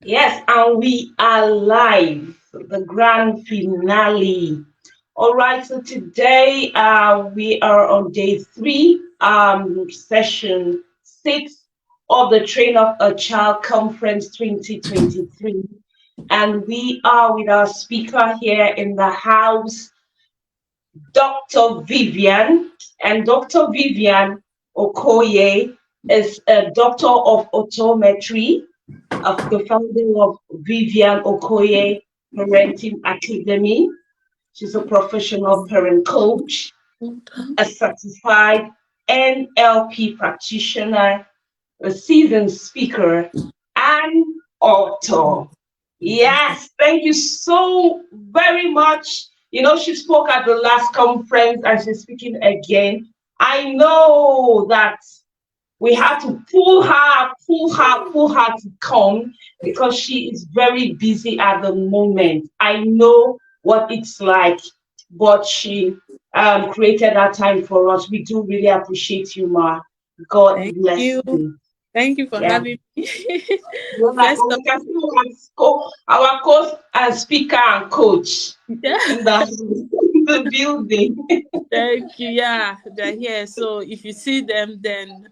Yes, and we are live, the grand finale. All right, so today we are on day three, session six of the Train of a Child Conference 2023. And we are with our speaker here in the house, Dr. Vivian. And Dr. Vivian Okoye is a doctor of optometry, of the founder of Vivian Okoye Parenting Academy. She's a professional parent coach, a certified NLP practitioner, a seasoned speaker, and author. Yes, thank you so very much. She spoke at the last conference and she's speaking again. I know that we had to pull her to come because she is very busy at the moment. I know what it's like, but she created that time for us. We do really appreciate you, Ma. God Thank bless you. you. Thank you for Yeah. having me. You're like, First oh, of we can see our coach and speaker and coach yeah, in the building. thank you. Yeah, they're here. So if you see them, then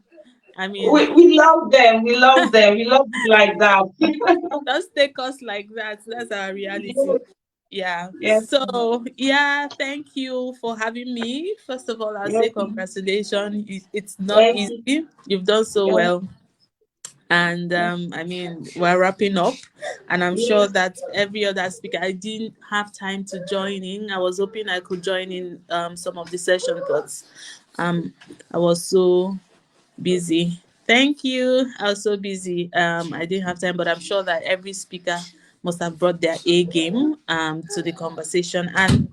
I mean, We love them. We love them. We love it like that. just take us like that. That's our reality. Yeah. Yes. So yeah, thank you for having me. First of all, I'll Yes. say congratulations. It's not Thank you. easy. You've done so Yes. well. And I mean, we're wrapping up, and I'm sure Yes. that every other speaker, I didn't have time to join in. I was hoping I could join in some of the sessions, but um I was so busy. Thank you. I was so busy. I didn't have time, but I'm sure that every speaker must have brought their A game to the conversation. And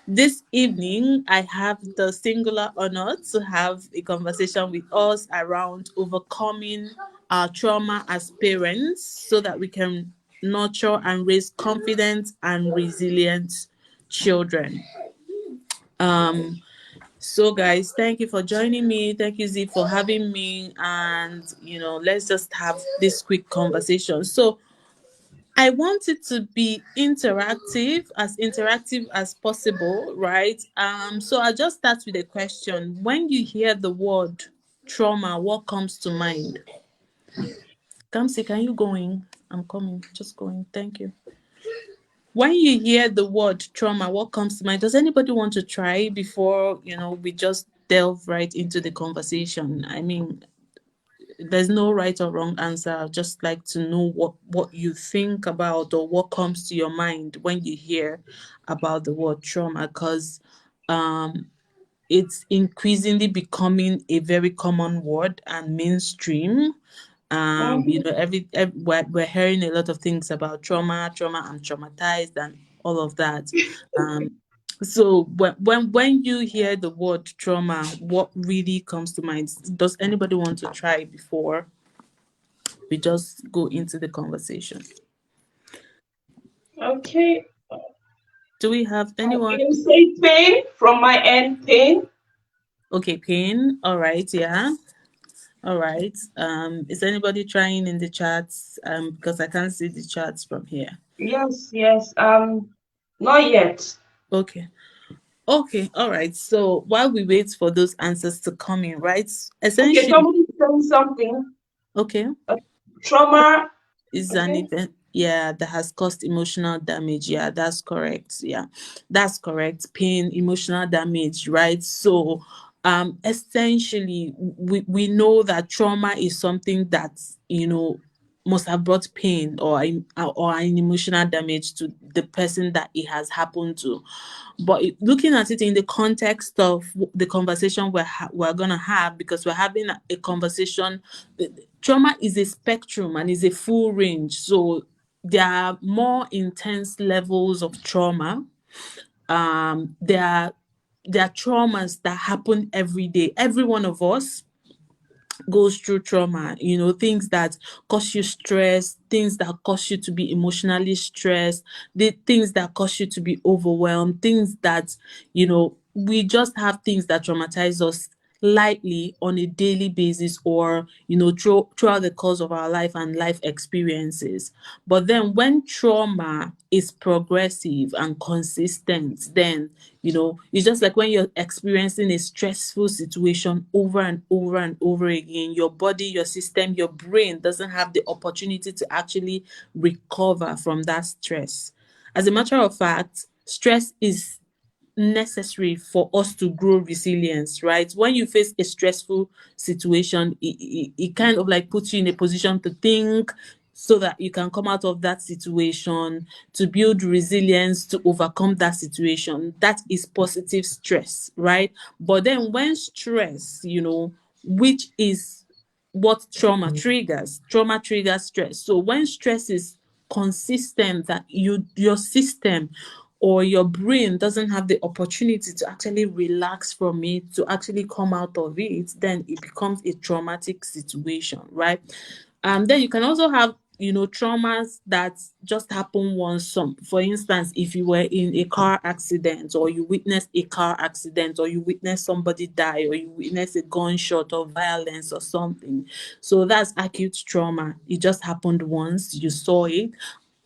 this evening, I have the singular honor to have a conversation with us around overcoming our trauma as parents so that we can nurture and raise confident and resilient children. Um, so, guys, thank you for joining me. Thank you, Z, for having me. And, let's just have this quick conversation. So, I want it to be interactive as possible, right? So I'll just start with a question. When you hear the word trauma, what comes to mind? Kamsi, can you go in? I'm coming. Just going. Thank you. When you hear the word trauma, what comes to mind? Does anybody want to try before, we just delve right into the conversation? I mean, there's no right or wrong answer. I'd just like to know what you think about or what comes to your mind when you hear about the word trauma, because um it's increasingly becoming a very common word and mainstream. Mhm. We're hearing a lot of things about trauma, I'm traumatized, and all of that. um so when you hear the word trauma, what really comes to mind? Does anybody want to try before we just go into the conversation? Okay. Do we have anyone? You say pain from my end, pain. Okay, pain. All right, yeah. All right. Is anybody trying in the chats? Because I can't see the chats from here. Yes, yes. Not yet. Okay. Okay, all right. So while we wait for those answers to come in, right? Okay, Essentially, somebody saying something. okay, Uh, Trauma. is an Okay. event, yeah, that has caused emotional damage. Yeah, that's correct. Yeah, that's correct. Pain, emotional damage, right? So essentially we know that trauma is something that, must have brought pain or an emotional damage to the person that it has happened to. But looking at it in the context of the conversation we're gonna have, because we're having a conversation, trauma is a spectrum and is a full range. So there are more intense levels of trauma. There are traumas that happen every day. Every one of us goes through trauma, things that cause you stress, things that cause you to be emotionally stressed, the things that cause you to be overwhelmed, things that, we just have things that traumatize us lightly on a daily basis, or throughout the course of our life and life experiences. But then when trauma is progressive and consistent, then it's just like when you're experiencing a stressful situation over and over and over again, your body, your system, your brain doesn't have the opportunity to actually recover from that stress. As a matter of fact, stress is necessary for us to grow resilience, right? When you face a stressful situation, it kind of like puts you in a position to think, so that you can come out of that situation, to build resilience, to overcome that situation. That is positive stress, right? But then when stress, which is what trauma triggers stress. So when stress is consistent, that your system or your brain doesn't have the opportunity to actually relax from it, to actually come out of it, then it becomes a traumatic situation, right? Then you can also have traumas that just happen once. Some, for instance, if you were in a car accident, or you witnessed a car accident, or you witnessed somebody die, or you witnessed a gunshot or violence or something. So that's acute trauma. It just happened once, you saw it,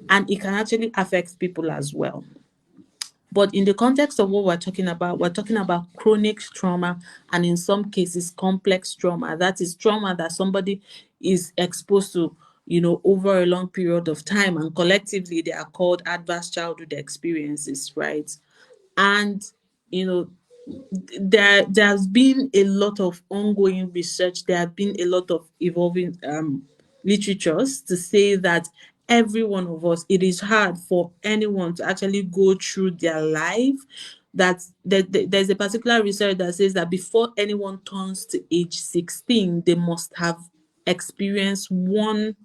and it can actually affect people as well. But in the context of what we're talking about chronic trauma, and in some cases complex trauma. That is trauma that somebody is exposed to, over a long period of time, and collectively they are called adverse childhood experiences, right? And you know there's been a lot of ongoing research. There have been a lot of evolving literatures to say that every one of us, it is hard for anyone to actually go through their life, there's a particular research that says that before anyone turns to age 16, they must have experienced one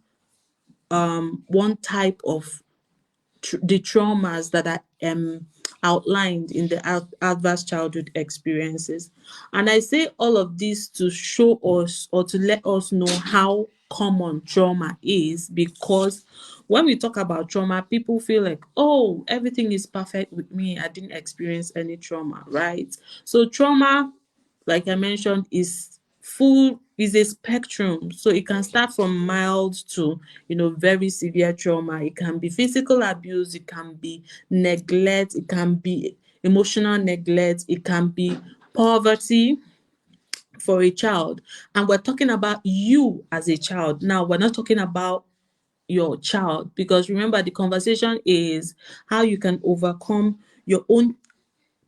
type of the traumas that are outlined in the adverse childhood experiences. And I say all of this to show us, or to let us know how common trauma is, because when we talk about trauma, people feel like, oh, everything is perfect with me, I didn't experience any trauma, right? So trauma, like I mentioned, is a spectrum. So it can start from mild to very severe trauma. It can be physical abuse, it can be neglect, it can be emotional neglect, it can be poverty for a child. And we're talking about you as a child now. We're not talking about your child, because remember, the conversation is how you can overcome your own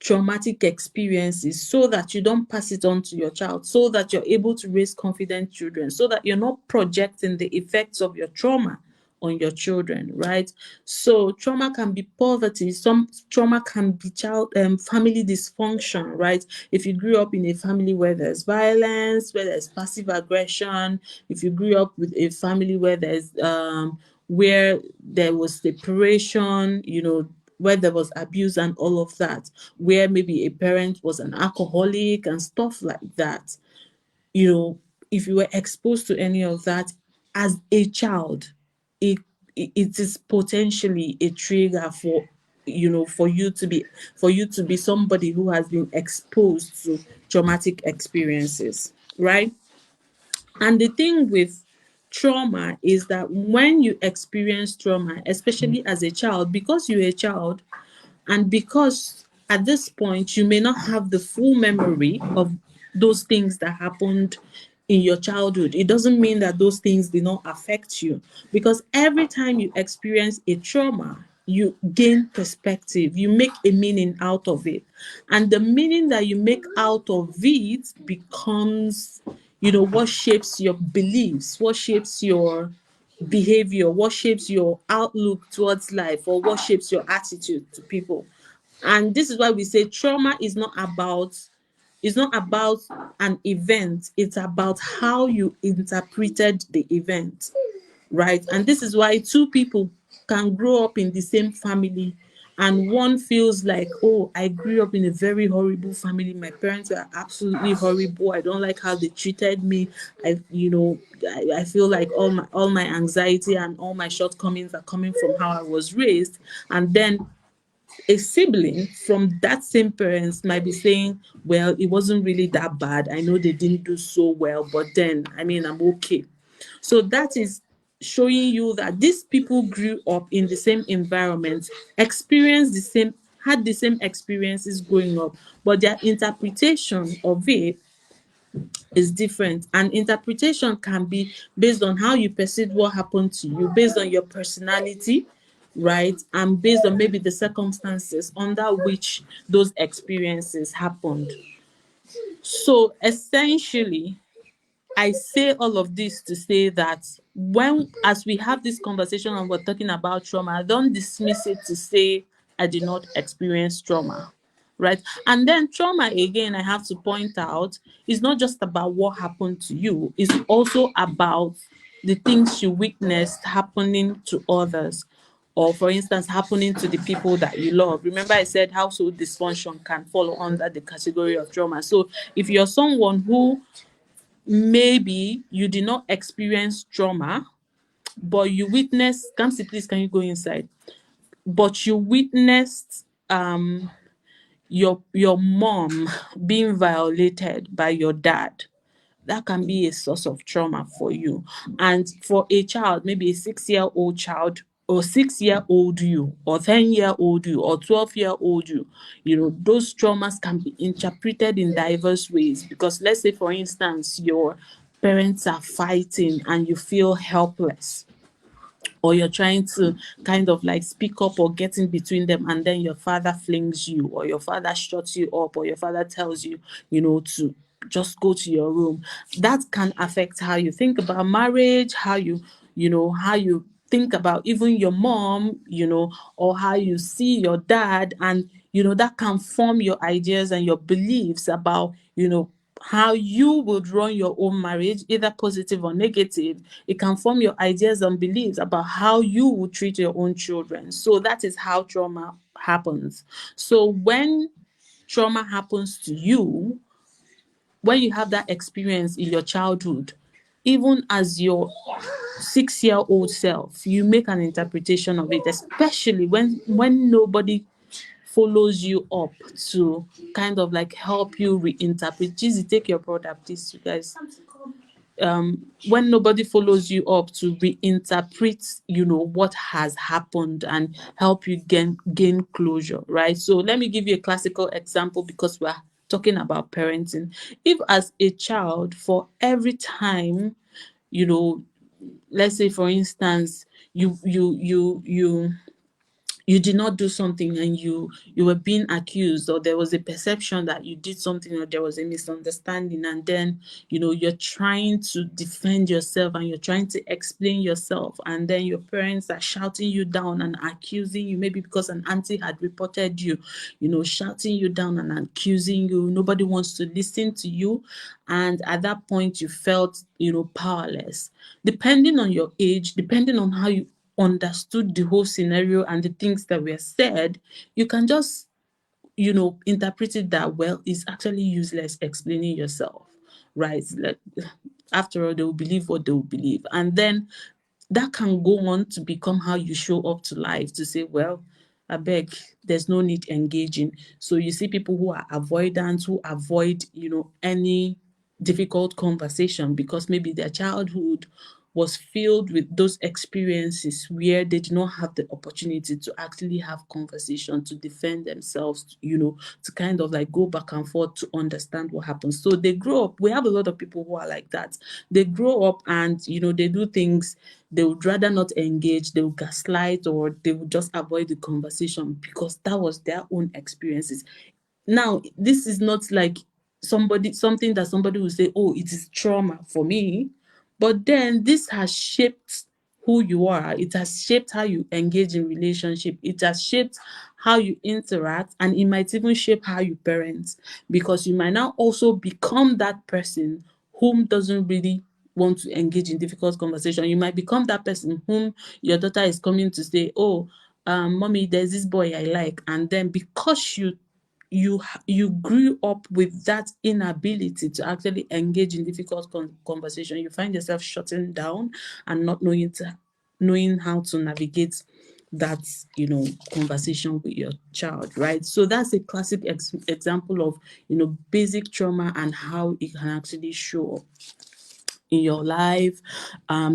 traumatic experiences, so that you don't pass it on to your child, so that you're able to raise confident children, so that you're not projecting the effects of your trauma on your children, right? So trauma can be poverty, some trauma can be family dysfunction, right? If you grew up in a family where there's violence, where there's passive aggression, if you grew up with a family where there was separation, where there was abuse and all of that, where maybe a parent was an alcoholic and stuff like that. you know if you were exposed to any of that as a child, it it is potentially a trigger for you to be somebody who has been exposed to traumatic experiences, right? And the thing with trauma is that when you experience trauma, especially as a child, because you're a child, and because at this point you may not have the full memory of those things that happened in your childhood, it doesn't mean that those things did not affect you. Because every time you experience a trauma, you gain perspective, you make a meaning out of it. And the meaning that you make out of it becomes, what shapes your beliefs, what shapes your behavior, what shapes your outlook towards life, or what shapes your attitude to people. And this is why we say trauma is not about an event, it's about how you interpreted the event, right? And this is why two people can grow up in the same family, and one feels like, oh, I grew up in a very horrible family, my parents were absolutely horrible, I don't like how they treated me, I feel like all my anxiety and all my shortcomings are coming from how I was raised. And then a sibling from that same parents might be saying, well, it wasn't really that bad. I know they didn't do so well, but then, I mean, I'm okay. So that is showing you that these people grew up in the same environment, experienced the same, had the same experiences growing up, but their interpretation of it is different. And interpretation can be based on how you perceive what happened to you, based on your personality, right? And based on maybe the circumstances under which those experiences happened. So essentially, I say all of this to say that when, as we have this conversation and we're talking about trauma, don't dismiss it to say, I did not experience trauma, right? And then trauma, again, I have to point out, is not just about what happened to you, it's also about the things you witnessed happening to others. Or, for instance, happening to the people that you love. Remember, I said household dysfunction can fall under the category of trauma. So, if you're someone who maybe you did not experience trauma, but you witnessed, Kamsi, please, can you go inside? But you witnessed your mom being violated by your dad. That can be a source of trauma for you. And for a child, maybe a 6-year-old child, or 6-year-old you, or 10-year-old you, or 12-year-old you, those traumas can be interpreted in diverse ways. Because let's say, for instance, your parents are fighting and you feel helpless, or you're trying to kind of like speak up or get in between them, and then your father flings you, or your father shuts you up, or your father tells you, to just go to your room. That can affect how you think about marriage, how you think about even your mom, or how you see your dad. And that can form your ideas and your beliefs about how you would run your own marriage, either positive or negative. It can form your ideas and beliefs about how you would treat your own children. So that is how trauma happens. So when trauma happens to you, when you have that experience in your childhood, even as your 6-year-old self, you make an interpretation of it, especially when nobody follows you up to kind of like help you reinterpret. Jesus, take your brother, please, you guys. When nobody follows you up to reinterpret, what has happened and help you gain closure, right? So let me give you a classical example, because we're talking about parenting. If as a child, for every time, you know, let's say for instance, you did not do something, and you were being accused, or there was a perception that you did something, or there was a misunderstanding, and then you're trying to defend yourself and you're trying to explain yourself, and then your parents are shouting you down and accusing you, maybe because an auntie had reported you, shouting you down and accusing you. Nobody wants to listen to you, and at that point you felt powerless. Depending on your age, depending on how you understood the whole scenario and the things that were said, you can just interpret it that, well, it's actually useless explaining yourself, right? Like, after all, they will believe what they will believe. And then that can go on to become how you show up to life, to say, well, I beg, there's no need engaging. So you see people who are avoidant, who avoid any difficult conversation, because maybe their childhood was filled with those experiences where they did not have the opportunity to actually have conversation, to defend themselves, to kind of like go back and forth to understand what happens. So they grow up. We have a lot of people who are like that. They grow up and they do things, they would rather not engage, they would gaslight, or they would just avoid the conversation because that was their own experiences. Now, this is not like something that somebody will say, oh, it is trauma for me. But then this has shaped who you are. It has shaped how you engage in relationship. It has shaped how you interact, and it might even shape how you parent, because you might now also become that person whom doesn't really want to engage in difficult conversation. You might become that person whom your daughter is coming to say, oh, mommy, there's this boy I like. And then because you grew up with that inability to actually engage in difficult conversation, you find yourself shutting down and not knowing how to navigate that conversation with your child, right? So that's a classic example of basic trauma and how it can actually show up in your life,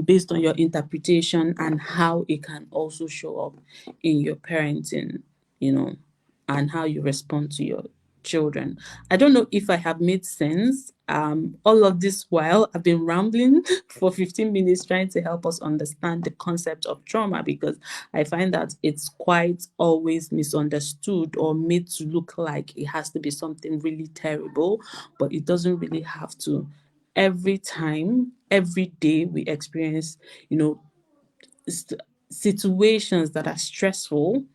based on your interpretation, and how it can also show up in your parenting, you know, and how you respond to your children. I don't know if I have made sense. All of this while I've been rambling for 15 minutes trying to help us understand the concept of trauma, because I find that it's quite always misunderstood or made to look like it has to be something really terrible, but it doesn't really have to. Every time, every day we experience, you know, situations that are stressful,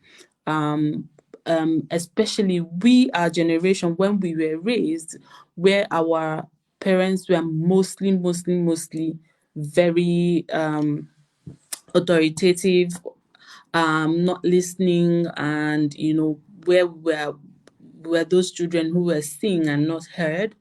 especially we, our generation, when we were raised, where our parents were mostly very authoritative, not listening, and where were those children who were seen and not heard.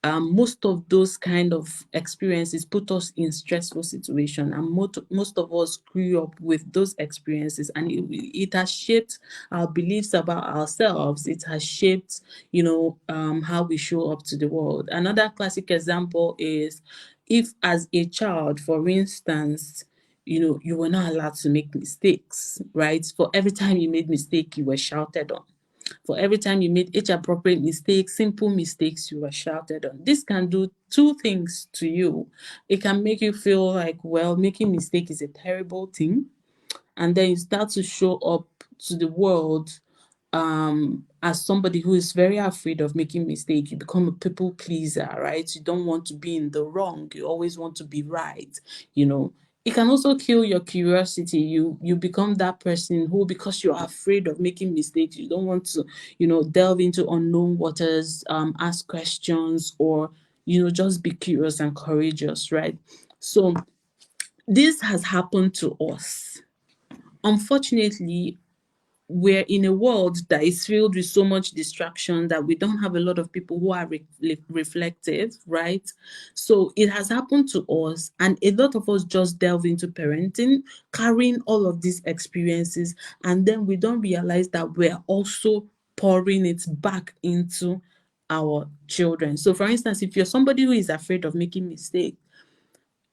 Most of those kind of experiences put us in stressful situation, and most of us grew up with those experiences, and it has shaped our beliefs about ourselves. It has shaped how we show up to the world. Another classic example is, if as a child, for instance, you were not allowed to make mistakes, right? For every time you made mistake, you were shouted on. For every time you made age appropriate mistakes, simple mistakes, you were shouted on. This can do two things to you. It can make you feel like, well, making mistake is a terrible thing, and then you start to show up to the world as somebody who is very afraid of making mistake. You become a people pleaser, right? You don't want to be in the wrong, you always want to be right. It can also kill your curiosity. You become that person who, because you're afraid of making mistakes, you don't want to delve into unknown waters, ask questions, or just be curious and courageous, right? So this has happened to us. Unfortunately, we're in a world that is filled with so much distraction that we don't have a lot of people who are reflective, right? So it has happened to us, and a lot of us just delve into parenting, carrying all of these experiences, and then we don't realize that we're also pouring it back into our children. So, for instance, if you're somebody who is afraid of making mistakes,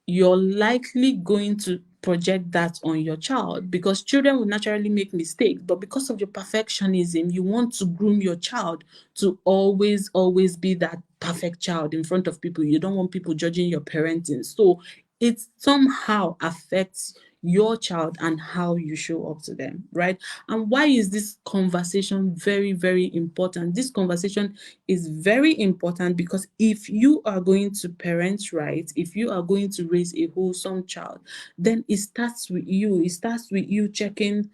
you're likely going to project that on your child, because children will naturally make mistakes. But because of your perfectionism, you want to groom your child to always be that perfect child in front of people. You don't want people judging your parenting. So it somehow affects your child and how you show up to them, right? And why is this conversation very, very important? This conversation is very important because if you are going to parent right, if you are going to raise a wholesome child, then it starts with you. It starts with you checking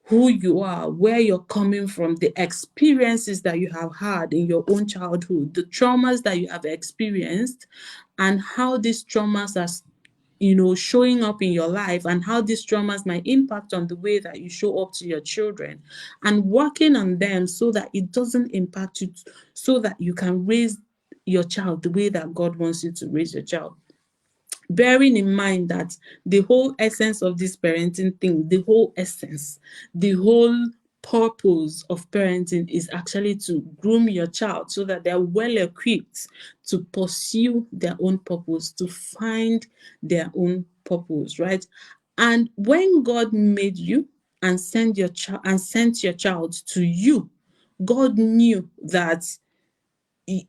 who you are, where you're coming from, the experiences that you have had in your own childhood, the traumas that you have experienced, and how these traumas are showing up in your life, and how these traumas might impact on the way that you show up to your children, and working on them so that it doesn't impact you, so that you can raise your child the way that God wants you to raise your child. Bearing in mind that the whole essence of this parenting thing, the whole purpose of parenting is actually to groom your child so that they're well equipped to pursue their own purpose, to find their own purpose, right? And when God made you and sent your child to you, God knew that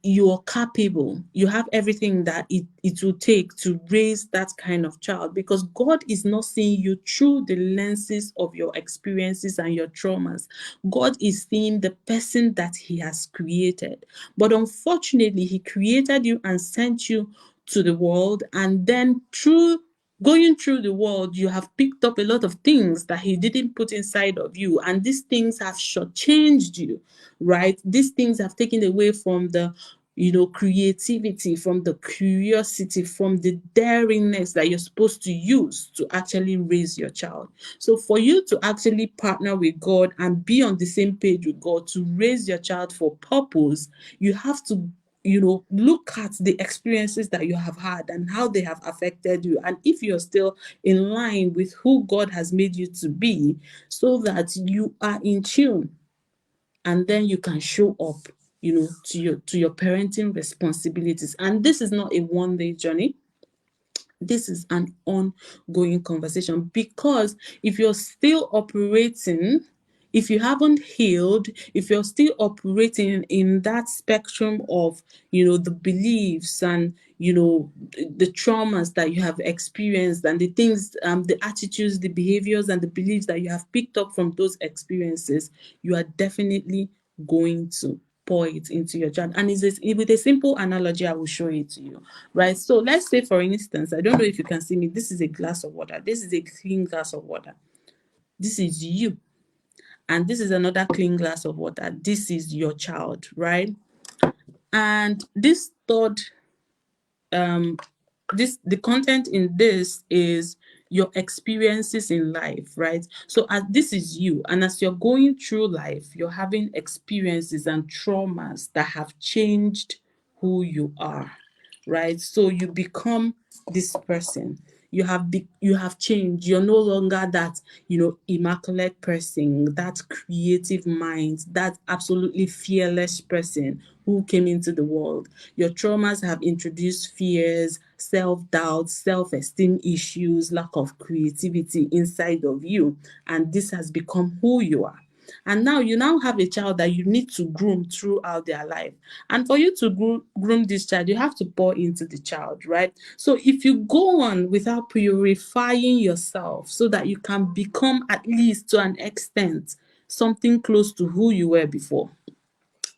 you're capable, you have everything that it will take to raise that kind of child, because God is not seeing you through the lenses of your experiences and your traumas. God is seeing the person that He has created. But unfortunately, He created you and sent you to the world, and then through going through the world, you have picked up a lot of things that He didn't put inside of you, and these things have shortchanged you, right? These things have taken away from the creativity, from the curiosity, from the daringness that you're supposed to use to actually raise your child. So for you to actually partner with God and be on the same page with God to raise your child for purpose, you have to look at the experiences that you have had and how they have affected you, and if you're still in line with who God has made you to be, so that you are in tune, and then you can show up, to your parenting responsibilities. And this is not a one day journey. This is an ongoing conversation, because if you're still operating, if you haven't healed, if you're still operating in that spectrum of, the beliefs and, the traumas that you have experienced, and the things, the attitudes, the behaviors, and the beliefs that you have picked up from those experiences, you are definitely going to pour it into your child. And with a simple analogy, I will show it to you, right? So let's say, for instance, I don't know if you can see me. This is a glass of water. This is a clean glass of water. This is you. And this is another clean glass of water. This is your child, right? And this third the content in this is your experiences in life, right? So as this is you, and as you're going through life, you're having experiences and traumas that have changed who you are, right? So you become this person. You have changed. You're no longer that, immaculate person, that creative mind, that absolutely fearless person who came into the world. Your traumas have introduced fears, self-doubt, self-esteem issues, lack of creativity inside of you, and this has become who you are. And now you have a child that you need to groom throughout their life. And for you to groom this child, you have to pour into the child, right? So if you go on without purifying yourself so that you can become, at least to an extent, something close to who you were before,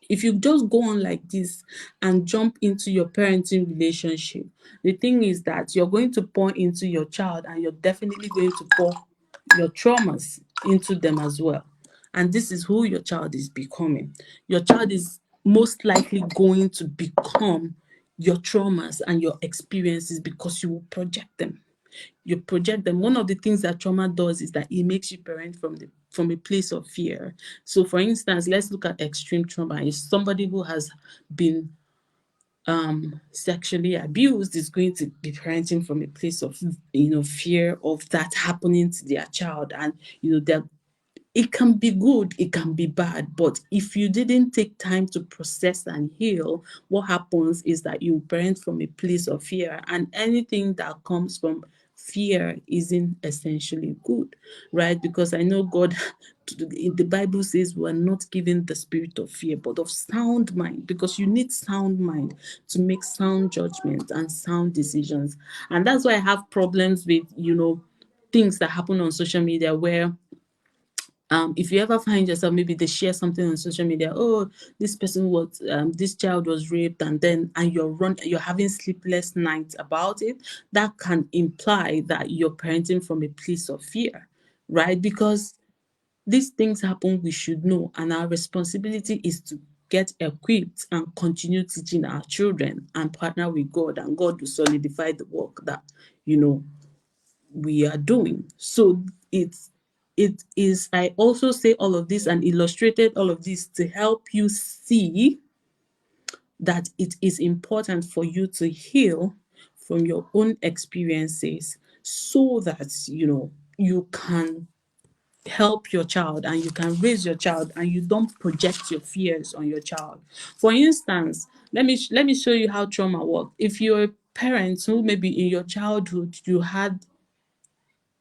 if you just go on like this and jump into your parenting relationship, the thing is that you're going to pour into your child, and you're definitely going to pour your traumas into them as well. And this is who your child is becoming. Your child is most likely going to become your traumas and your experiences, because you will project them. You project them. One of the things that trauma does is that it makes you parent from a place of fear. So for instance, let's look at extreme trauma. If somebody who has been sexually abused is going to be parenting from a place of, fear of that happening to their child. And they're it can be good, it can be bad, but if you didn't take time to process and heal, what happens is that you parent from a place of fear, and anything that comes from fear isn't essentially good, right? Because I know God, the Bible says we're not given the spirit of fear, but of sound mind, because you need sound mind to make sound judgment and sound decisions. And that's why I have problems with, things that happen on social media where if you ever find yourself, maybe they share something on social media, oh, this child was raped, and you're having sleepless nights about it, that can imply that you're parenting from a place of fear, right? Because these things happen, we should know, and our responsibility is to get equipped and continue teaching our children and partner with God, and God will solidify the work that, we are doing. So it is, I also say all of this and illustrated all of this to help you see that it is important for you to heal from your own experiences, so that you can help your child and you can raise your child, and you don't project your fears on your child. For instance, let me show you how trauma works. If you're a parent who maybe in your childhood you had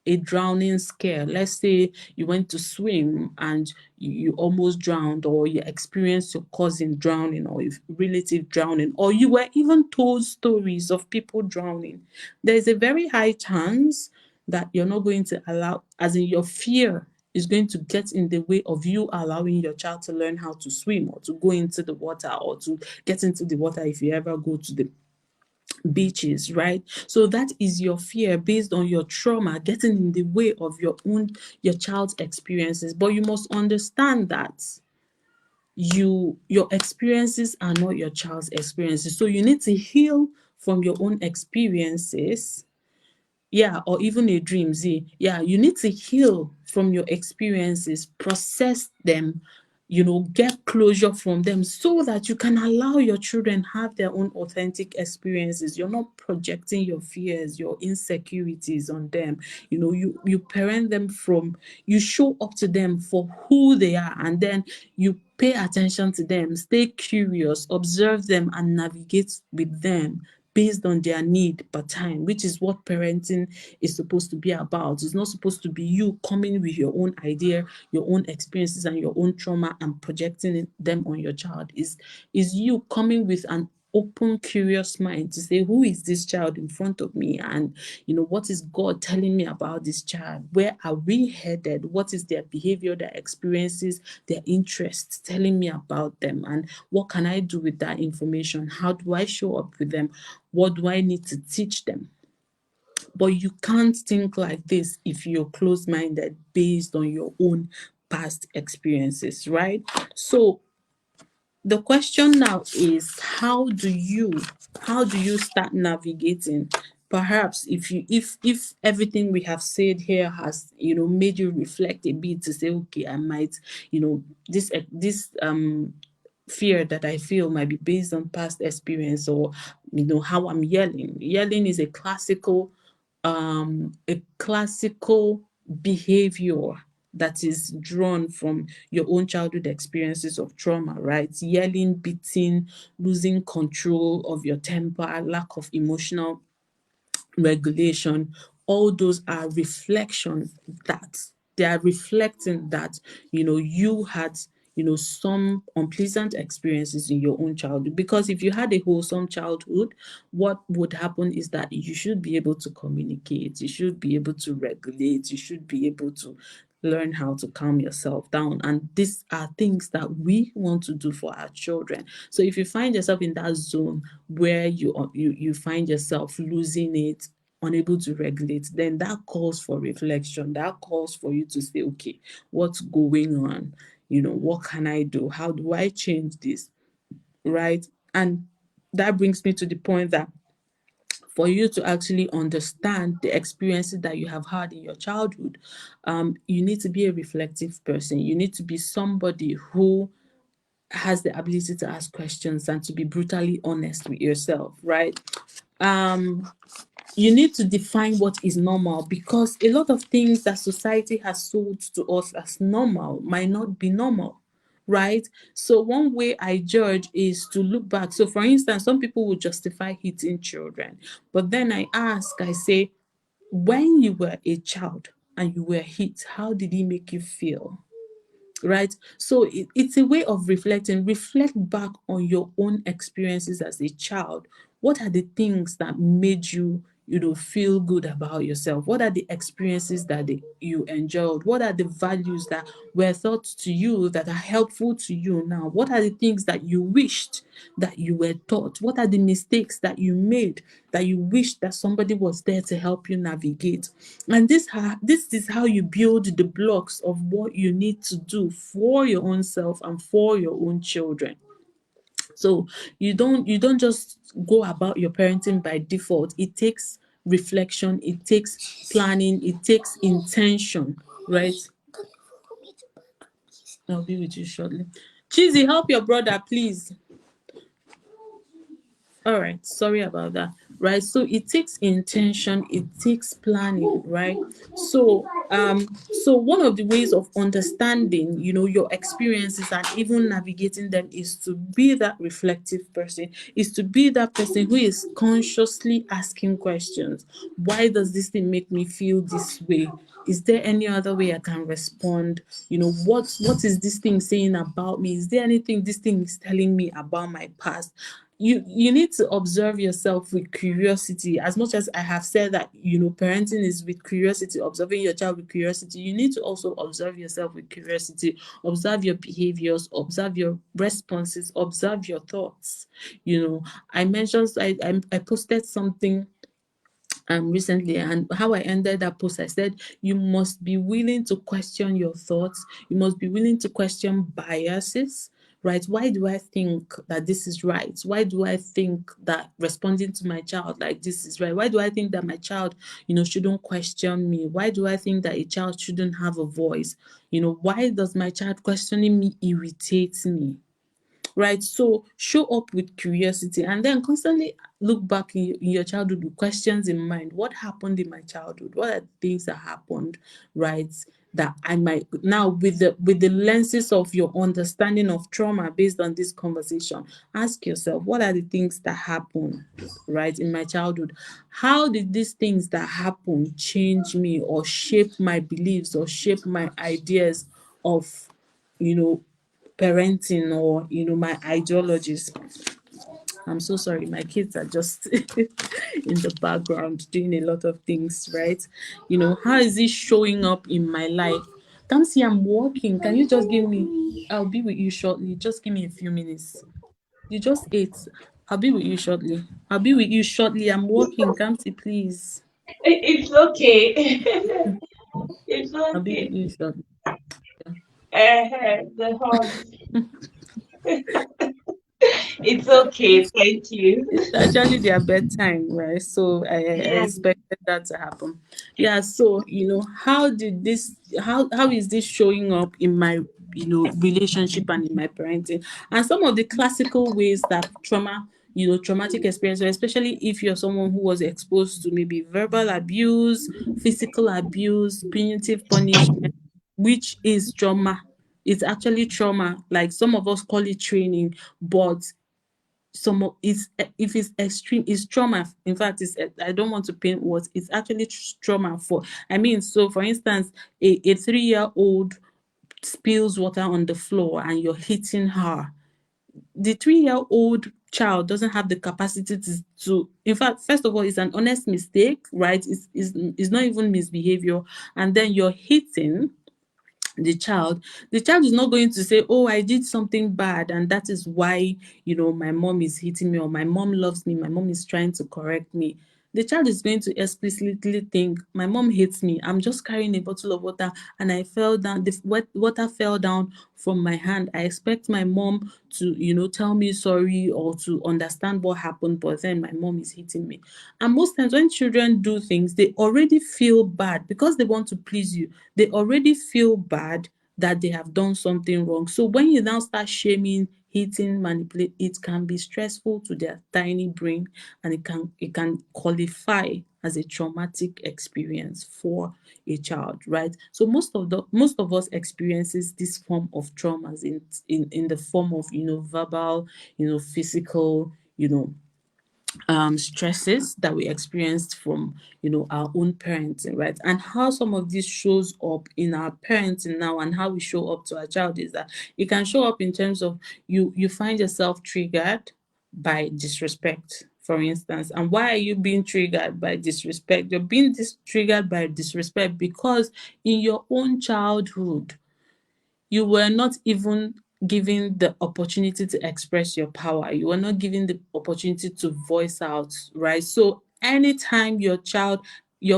a drowning scare. Let's say you went to swim and you almost drowned, or you experienced your cousin drowning, or a relative drowning, or you were even told stories of people drowning. There's a very high chance that you're not going to allow, as in your fear is going to get in the way of you allowing your child to learn how to swim, or to go into the water, or to get into the water if you ever go to the beaches, right? So that is your fear based on your trauma getting in the way of your child's experiences. But you must understand that your experiences are not your child's experiences. So you need to heal from your own experiences. Yeah, or even a dream. Z. Yeah, you need to heal from your experiences, process them, get closure from them, so that you can allow your children have their own authentic experiences. You're not projecting your fears, your insecurities on them. You parent them from, you show up to them for who they are, and then you pay attention to them, stay curious, observe them, and navigate with them based on their need per time, which is what parenting is supposed to be about. It's not supposed to be you coming with your own idea, your own experiences, and your own trauma and projecting them on your child. Is you coming with an open, curious mind to say, who is this child in front of me? And what is God telling me about this child? Where are we headed? What is their behavior, their experiences, their interests telling me about them? And what can I do with that information? How do I show up with them? What do I need to teach them? But you can't think like this if you're closed-minded based on your own past experiences, right? So the question now is, how do you start navigating? Perhaps if everything we have said here has made you reflect a bit, to say, okay, I might, this fear that I feel might be based on past experience, or how I'm yelling. Yelling is a classical behavior that is drawn from your own childhood experiences of trauma, right? Yelling, beating, losing control of your temper, lack of emotional regulation, all those are reflections, that they are reflecting that you had some unpleasant experiences in your own childhood. Because if you had a wholesome childhood, what would happen is that you should be able to communicate, you should be able to regulate, you should be able to learn how to calm yourself down. And these are things that we want to do for our children. So if you find yourself in that zone where you find yourself losing it, unable to regulate, then that calls for reflection. That calls for you to say, okay, what's going on? What can I do? How do I change this? Right? And that brings me to the point that for you to actually understand the experiences that you have had in your childhood, you need to be a reflective person. You need to be somebody who has the ability to ask questions and to be brutally honest with yourself, right? You need to define what is normal, because a lot of things that society has sold to us as normal might not be normal, right? So one way I judge is to look back. So for instance, some people will justify hitting children, but then I say, when you were a child and you were hit, how did it make you feel? Right? So it's a way of reflecting. Reflect back on your own experiences as a child. What are the things that made you feel good about yourself? What are the experiences that you enjoyed? What are the values that were thought to you that are helpful to you now? What are the things that you wished that you were taught? What are the mistakes that you made that you wish that somebody was there to help you navigate? And this is how you build the blocks of what you need to do for your own self and for your own children. So you don't just go about your parenting by default. It takes reflection, it takes planning, it takes intention, right? I'll be with you shortly. Cheesy, help your brother, please. All right, sorry about that. Right, so it takes intention, it takes planning, right? So one of the ways of understanding your experiences and even navigating them is to be that reflective person, is to be that person who is consciously asking questions. Why does this thing make me feel this way? Is there any other way I can respond? What is this thing saying about me? Is there anything this thing is telling me about my past? You need to observe yourself with curiosity. As much as I have said that parenting is with curiosity, observing your child with curiosity, you need to also observe yourself with curiosity. Observe your behaviors, observe your responses, observe your thoughts. I mentioned, I posted something recently, and how I ended that post, I said you must be willing to question your thoughts, you must be willing to question biases, right? Why do I think that this is right? Why do I think that responding to my child like this is right? Why do I think that my child, shouldn't question me? Why do I think that a child shouldn't have a voice? Why does my child questioning me irritate me? Right? So show up with curiosity and then constantly look back in your childhood with questions in mind. What happened in my childhood? What are the things that happened, right? That I might now, with the lenses of your understanding of trauma based on this conversation, ask yourself, what are the things that happened, right, in my childhood? How did these things that happened change me or shape my beliefs or shape my ideas of, you know parenting or my ideologies? I'm so sorry, my kids are just in the background doing a lot of things, right? How is it showing up in my life? Tamsi, I'm working. Can you just give me, I'll be with you shortly. Just give me a few minutes. You just ate. I'll be with you shortly. I'll be with you shortly. I'm working. Kamsi, please. It's okay. It's I'll be with okay. you shortly. The hugs. It's okay. Thank you. It's actually their bedtime, right? So I Yeah. expected that to happen. Yeah. So how is this showing up in my relationship and in my parenting? And some of the classical ways that traumatic experience, especially if you're someone who was exposed to maybe verbal abuse, physical abuse, punitive punishment, which is trauma. It's actually trauma. Like some of us call it training, but some of it's if it's extreme, it's trauma. In fact, it's I don't want to paint words, it's actually trauma. For I mean, so for instance, a 3-year old spills water on the floor and you're hitting her. The 3-year old child doesn't have the capacity to in fact, first of all, it's an honest mistake, right? It's not even misbehavior. And then you're hitting the child is not going to say, oh, I did something bad and that is why my mom is hitting me, or my mom loves me, my mom is trying to correct me. The child is going to explicitly think, my mom hates me, I'm just carrying a bottle of water and I fell down, the water fell down from my hand. I expect my mom to tell me sorry or to understand what happened, but then my mom is hitting me. And most times when children do things, they already feel bad because they want to please you. They already feel bad that they have done something wrong. So when you now start shaming, hitting, manipulate, it can be stressful to their tiny brain, and it can qualify as a traumatic experience for a child, right? So most of us experiences this form of traumas in the form of verbal, physical, stresses that we experienced from our own parenting, right? And how some of this shows up in our parenting now, and how we show up to our child, is that it can show up in terms of you find yourself triggered by disrespect, for instance. And why are you being triggered by disrespect? You're being triggered by disrespect because in your own childhood you were not even given the opportunity to express your power. You were not given the opportunity to voice out, right? So anytime you're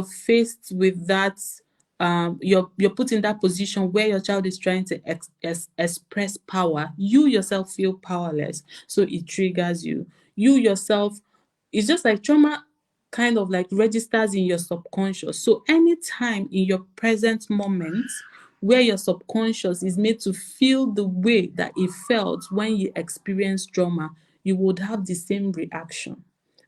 faced with that, you're put in that position where your child is trying to express power, you yourself feel powerless. So it triggers you. You yourself, it's just like trauma kind of like registers in your subconscious. So anytime in your present moment where your subconscious is made to feel the way that it felt when you experienced trauma, you would have the same reaction,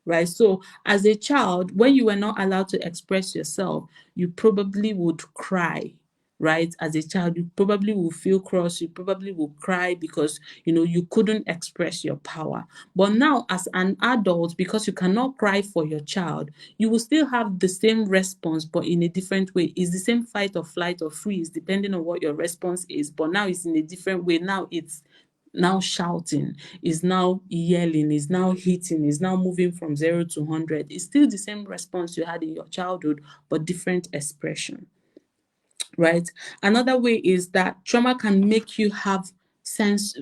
right? So as a child, when you were not allowed to express yourself, you probably would cry, right? As a child, you probably will feel cross, you probably will cry because you couldn't express your power. But now as an adult, because you cannot cry for your child, you will still have the same response but in a different way. It's the same fight or flight or freeze depending on what your response is, but now it's in a different way. Now it's now shouting, is now yelling, is now hitting, is now moving from 0 to 100. It's still the same response you had in your childhood but different expression, right? Another way is that trauma can make you have sense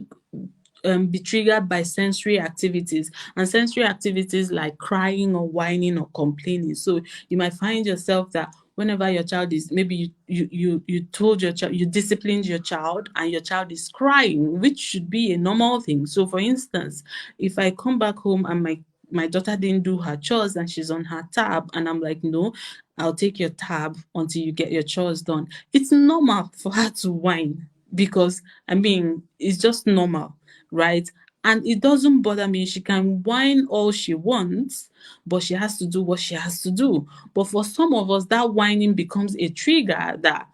be triggered by sensory activities, and sensory activities like crying or whining or complaining. So you might find yourself that whenever your child is, maybe you told your child, you disciplined your child, and your child is crying, which should be a normal thing. So for instance, if I come back home and my daughter didn't do her chores and she's on her tab, and I'm like, no, I'll take your tab until you get your chores done. It's normal for her to whine, because I mean, it's just normal, right? And it doesn't bother me. She can whine all she wants, but she has to do what she has to do. But for some of us, that whining becomes a trigger that,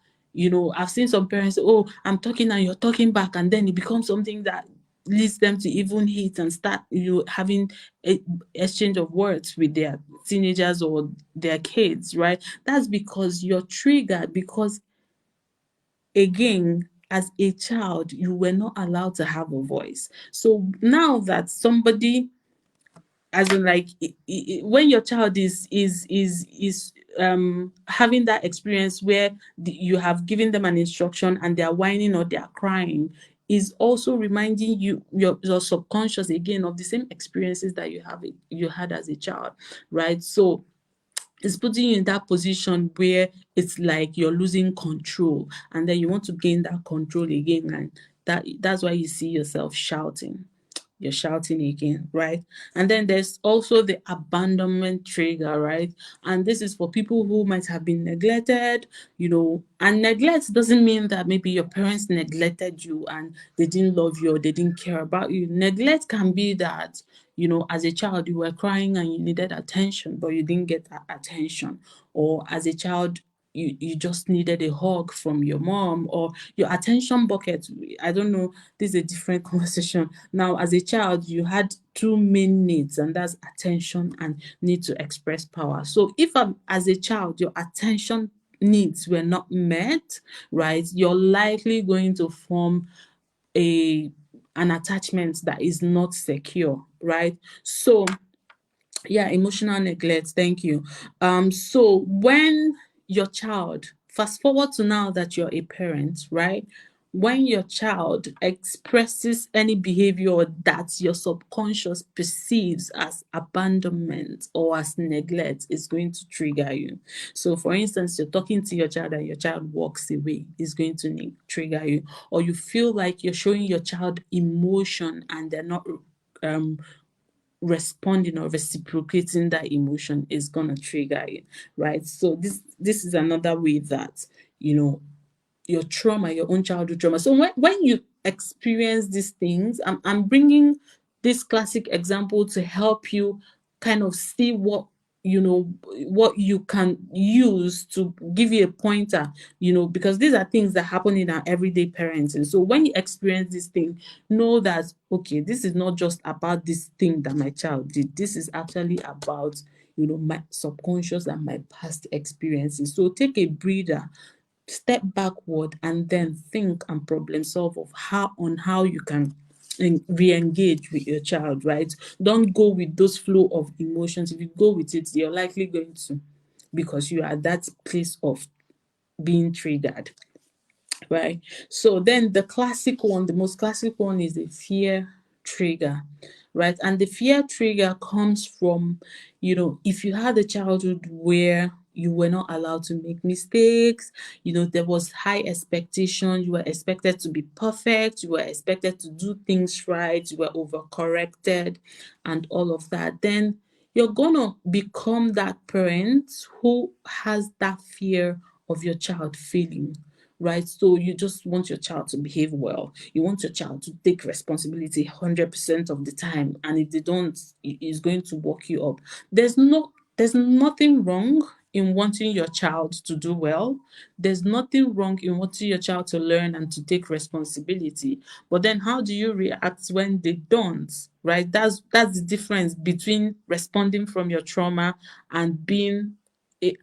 I've seen some parents say, oh, I'm talking and you're talking back. And then it becomes something that leads them to even hit and start, having a exchange of words with their teenagers or their kids, right? That's because you're triggered, because again, as a child, you were not allowed to have a voice. So now that somebody, as in like, when your child is having that experience where you have given them an instruction and they're whining or they're crying, is also reminding you, your subconscious, again, of the same experiences that you had as a child, right? So it's putting you in that position where it's like you're losing control, and then you want to gain that control again, and that's why you see yourself shouting. You're shouting again, right? And then there's also the abandonment trigger, right? And this is for people who might have been neglected, and neglect doesn't mean that maybe your parents neglected you and they didn't love you or they didn't care about you. Neglect can be that, as a child, you were crying and you needed attention, but you didn't get that attention. Or as a child, you just needed a hug from your mom, or your attention bucket. I don't know, this is a different conversation. Now, as a child, you had two main needs, and that's attention and need to express power. So if as a child, your attention needs were not met, right, you're likely going to form a an attachment that is not secure, right? So yeah, emotional neglect, thank you. So when your child, fast forward to now that you're a parent, right, when your child expresses any behavior that your subconscious perceives as abandonment or as neglect, is going to trigger you. So for instance, you're talking to your child and your child walks away, is going to trigger you. Or you feel like you're showing your child emotion and they're not um responding or reciprocating that emotion, is gonna trigger it, right? So this is another way that, you know your trauma, your own childhood trauma. So when you experience these things, I'm bringing this classic example to help you kind of see what you can use to give you a pointer, because these are things that happen in our everyday parenting. So when you experience this thing, know that, okay, this is not just about this thing that my child did. This is actually about, my subconscious and my past experiences. So take a breather, step backward, and then think and problem solve of how you can re-engage with your child, right? Don't go with those flow of emotions. If you go with it, you're likely going to, because you are at that place of being triggered, right? So then the most classic one is the fear trigger, right? And the fear trigger comes from, if you had a childhood where you were not allowed to make mistakes, there was high expectation, you were expected to be perfect, you were expected to do things right, you were overcorrected and all of that, then you're gonna become that parent who has that fear of your child failing, right? So you just want your child to behave well. You want your child to take responsibility 100% of the time. And if they don't, it's going to walk you up. There's nothing wrong in wanting your child to do well. There's nothing wrong in wanting your child to learn and to take responsibility. But then how do you react when they don't? Right? That's the difference between responding from your trauma and being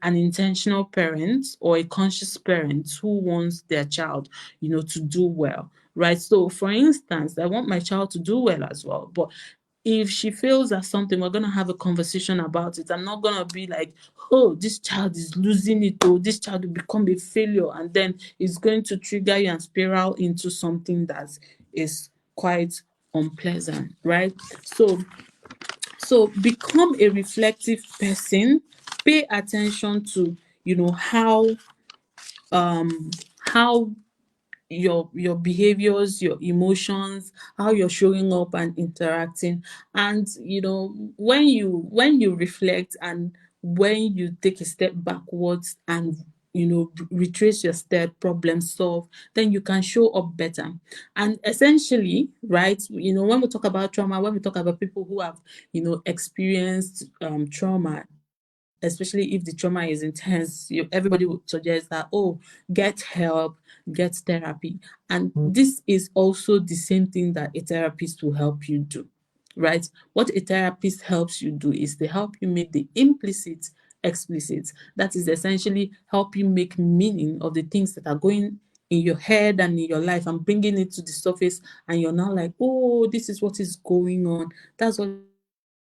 an intentional parent or a conscious parent who wants their child, to do well, right? So, for instance, I want my child to do well as well, but if she fails at something, we're gonna have a conversation about it. I'm not gonna be like, oh, this child is losing it, or this child will become a failure, and then it's going to trigger you and spiral into something that is quite unpleasant, right? So become a reflective person. Pay attention to, how um how your behaviors, your emotions, how you're showing up and interacting. And when you reflect, and when you take a step backwards and retrace your step, problem solve, then you can show up better. And essentially, right, when we talk about trauma, when we talk about people who have experienced trauma, especially if the trauma is intense, everybody would suggest that, oh, get help, get therapy. And this is also the same thing that a therapist will help you do, right? What a therapist helps you do is they help you make the implicit explicit. That is essentially help you make meaning of the things that are going in your head and in your life, and bringing it to the surface. And you're now like, oh, this is what is going on. That's what a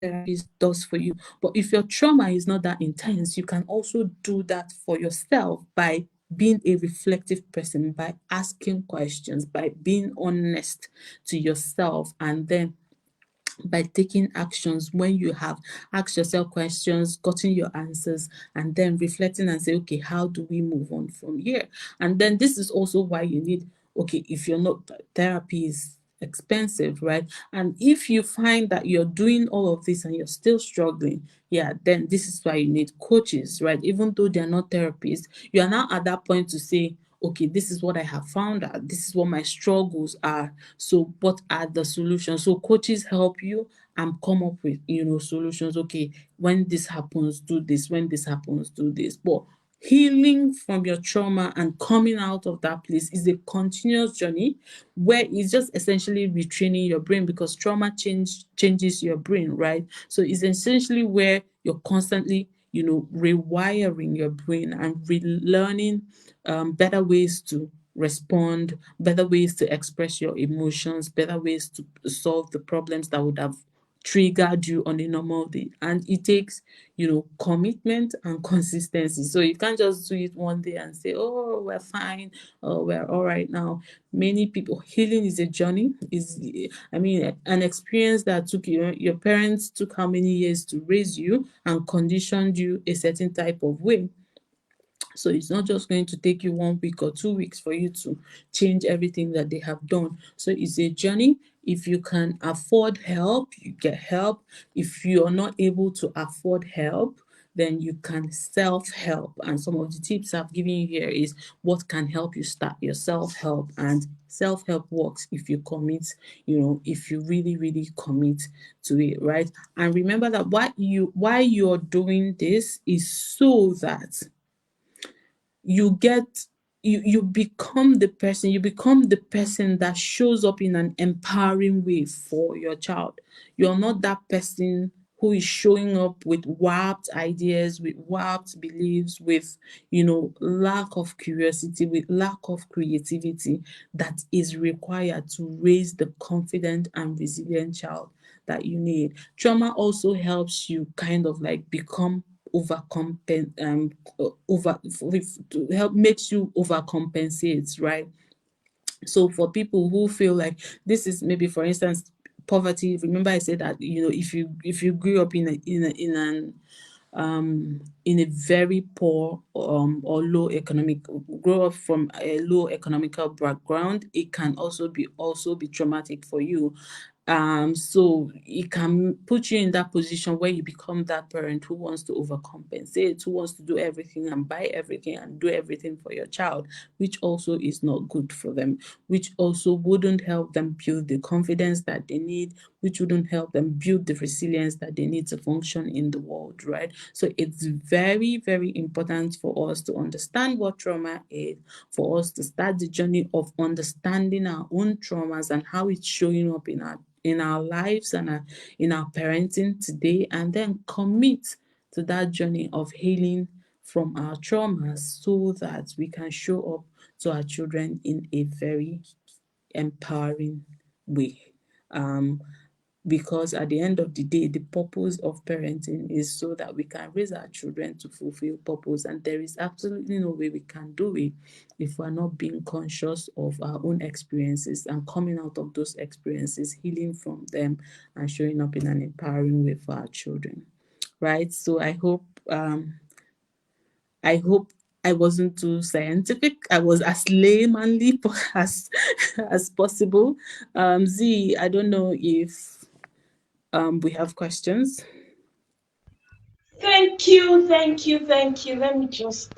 therapist does for you. But if your trauma is not that intense, you can also do that for yourself by being a reflective person, by asking questions, by being honest to yourself, and then by taking actions when you have asked yourself questions, gotten your answers, and then reflecting and say, okay, how do we move on from here? And then this is also why you need, okay, if you're not, therapy is expensive, right? And if you find that you're doing all of this and you're still struggling, yeah, then this is why you need coaches, right? Even though they're not therapists, you are now at that point to say, okay, this is what I have found out. This is what my struggles are. So what are the solutions? So coaches help you and come up with, solutions. Okay, when this happens, do this. When this happens, do this. But healing from your trauma and coming out of that place is a continuous journey, where it's just essentially retraining your brain, because trauma changes your brain, right? So it's essentially where you're constantly rewiring your brain and relearning better ways to respond, better ways to express your emotions, better ways to solve the problems that would have triggered you on a normal day. And it takes, commitment and consistency. So you can't just do it one day and say, oh, we're fine, oh, we're all right now. Many people, healing is a journey, is, I mean, an experience that took your parents took how many years to raise you and conditioned you a certain type of way. So it's not just going to take you 1 week or 2 weeks for you to change everything that they have done. So it's a journey. If you can afford help, you get help. If you are not able to afford help, then you can self-help. And some of the tips I've given you here is what can help you start your self-help. And self-help works if you commit, if you really, really commit to it, right? And remember that why you're doing this is so that you get you become the person that shows up in an empowering way for your child. You're not that person who is showing up with warped ideas, with warped beliefs, with lack of curiosity, with lack of creativity that is required to raise the confident and resilient child that you need. Trauma also helps you kind of like become over to help makes you overcompensate, right? So for people who feel like this is, maybe for instance, poverty. Remember I said that if you grew up in a very poor or low economic grow up from a low economical background, it can also be traumatic for you. So it can put you in that position where you become that parent who wants to overcompensate, who wants to do everything and buy everything and do everything for your child, which also is not good for them, which also wouldn't help them build the confidence that they need, which wouldn't help them build the resilience that they need to function in the world, right? So it's very, very important for us to understand what trauma is, for us to start the journey of understanding our own traumas and how it's showing up in our lives and in our parenting today, and then commit to that journey of healing from our traumas so that we can show up to our children in a very empowering way. Um, because at the end of the day, the purpose of parenting is so that we can raise our children to fulfill purpose, and there is absolutely no way we can do it if we're not being conscious of our own experiences and coming out of those experiences, healing from them, and showing up in an empowering way for our children, right? So I hope I hope I wasn't too scientific. I was as laymanly as possible. Z, I don't know if we have questions. Thank you, thank you, thank you. Let me just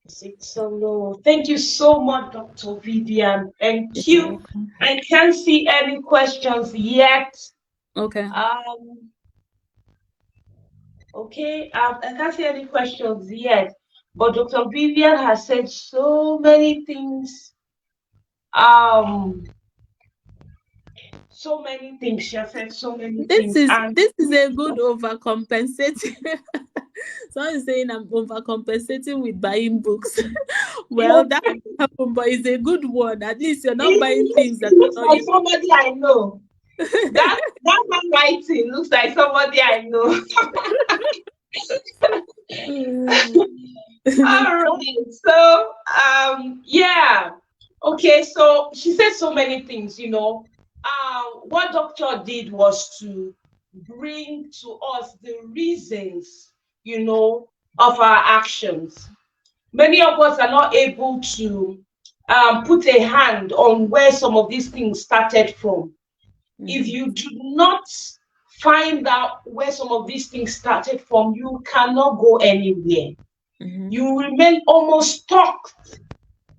sit so low. Thank you so much, Dr. Vivian. Thank you. I can't see any questions yet. Okay. Okay, I can't see any questions yet. But Dr. Vivian has said so many things. So many things. She has said so many This things. is And this is a good overcompensating. Someone is saying I'm overcompensating with buying books. Well, that can happen, but it's a good one. At least you're not buying things it that looks are not like somebody I know. That handwriting looks like somebody I know. used. All right. So yeah. Okay, so she said so many things, what doctor did was to bring to us the reasons, of our actions. Many of us are not able to put a hand on where some of these things started from. If you do not find out where some of these things started from, you cannot go anywhere. You remain almost stuck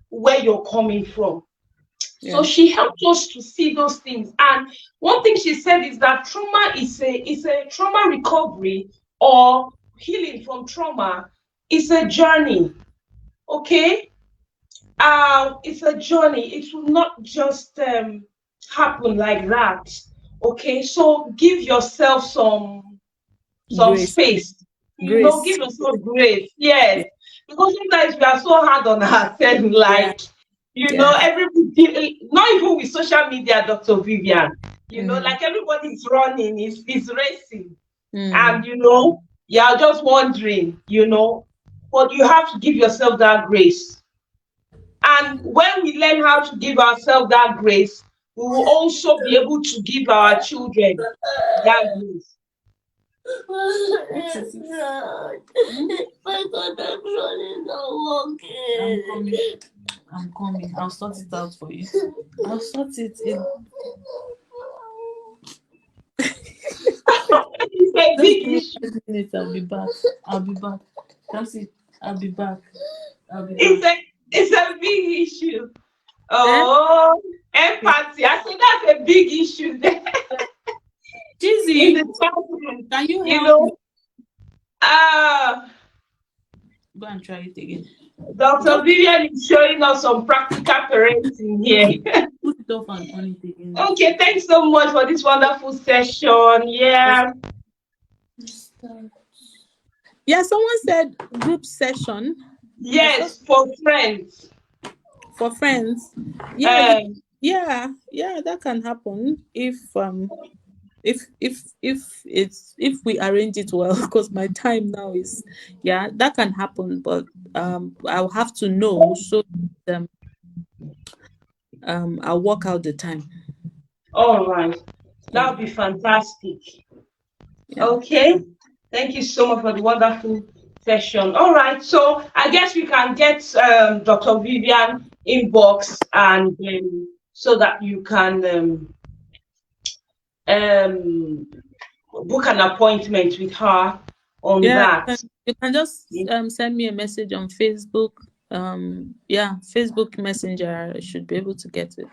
where you're coming from. So she helped us to see those things. And one thing she said is that trauma is a trauma recovery or healing from trauma is a journey. Okay? It's a journey. It will not just happen like that. Okay, so give yourself some Grace. space. Grace. Give yourself grace. Yes, because sometimes we are so hard on ourselves. Yeah. Like Yeah. everybody, not even with social media, Dr. Vivian. Like everybody's running, is racing, and you're just wondering. But you have to give yourself that grace. And when we learn how to give ourselves that grace, we will also be able to give our children that grace. My connection is not working. I'm coming. I'll sort it out for you. I'll sort it in. It's a Just big give me issue. 5 minutes. I'll be back. I'll be back. That's it. I'll be back. I'll be It's back. it's a big issue. Eh? Oh, empathy. I think that's a big issue there in Jizzy, the classroom. can you You help me? know, uh, Go and try it again. Dr. Just Vivian is showing us some practical parenting here. put it off and on it again. Okay, thanks so much for this wonderful session. Yeah. Yeah, someone said group session. Yes, for friends. For friends. Yeah, Um, yeah, that can happen if we arrange it well. Because my time now is, yeah, that can happen, but I'll have to know, so I'll work out the time. all right. That Yeah. would be fantastic. Yeah. Okay. Thank you so much for the wonderful session. All right. So I guess we can get Dr. Vivian inbox and so that you can book an appointment with her on Yeah, that. you can just send me a message on Facebook. Yeah, Facebook Messenger. I should be able to get it.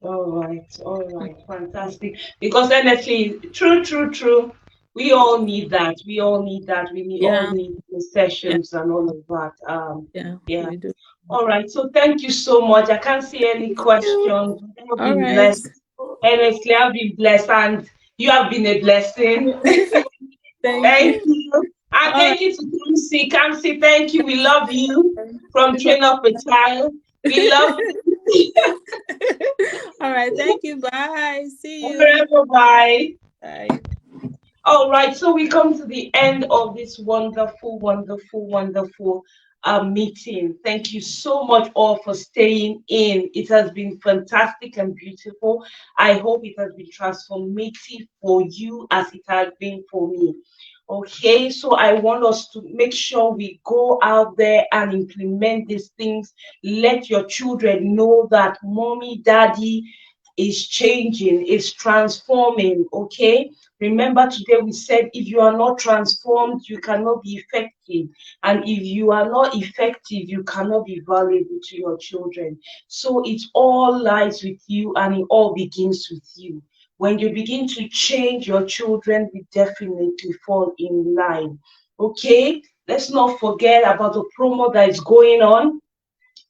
All right, fantastic. Because honestly, true. We all need that. We all need that. All Yeah, need the yeah, sessions and all of that. yeah, Yeah. we do. All right. So thank you so much. I can't see any questions. I've All been right. blessed. Honestly, I've been blessed, and you have been a blessing. Thank Thank you. you. And All right. thank you to Kamsi. Kamsi, thank you. We love you from It's all Train Up a Child. We love you. all right. Thank you. Bye. See you. Forever. Bye. Bye. All right, so we come to the end of this wonderful meeting. Thank you so much all for staying in. It has been fantastic and beautiful. I hope it has been transformative for you as it has been for me. Okay, so I want us to make sure we go out there and implement these things. Let your children know that mommy, daddy is changing, is transforming. Okay, remember today we said if you are not transformed, you cannot be effective. And if you are not effective, you cannot be valuable to your children. So it all lies with you and it all begins with you. When you begin to change, your children will definitely fall in line. Okay, let's not forget about the promo that is going on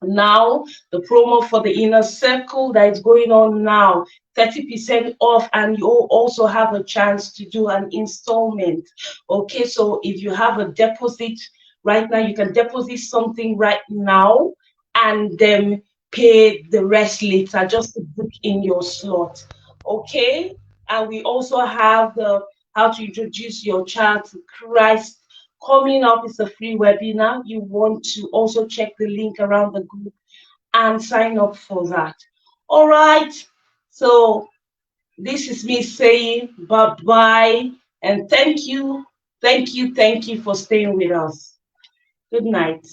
now, the promo for the inner circle that is going on now, 30% off, and you also have a chance to do an installment. Okay, so if you have a deposit right now, you can deposit something right now and then pay the rest later just to book in your slot. Okay, and we also have the how to introduce your child to Christ. Coming up is a free webinar. You want to also check the link around the group and sign up for that. All right. So this is me saying bye bye and thank you, thank you, thank you for staying with us. Good night.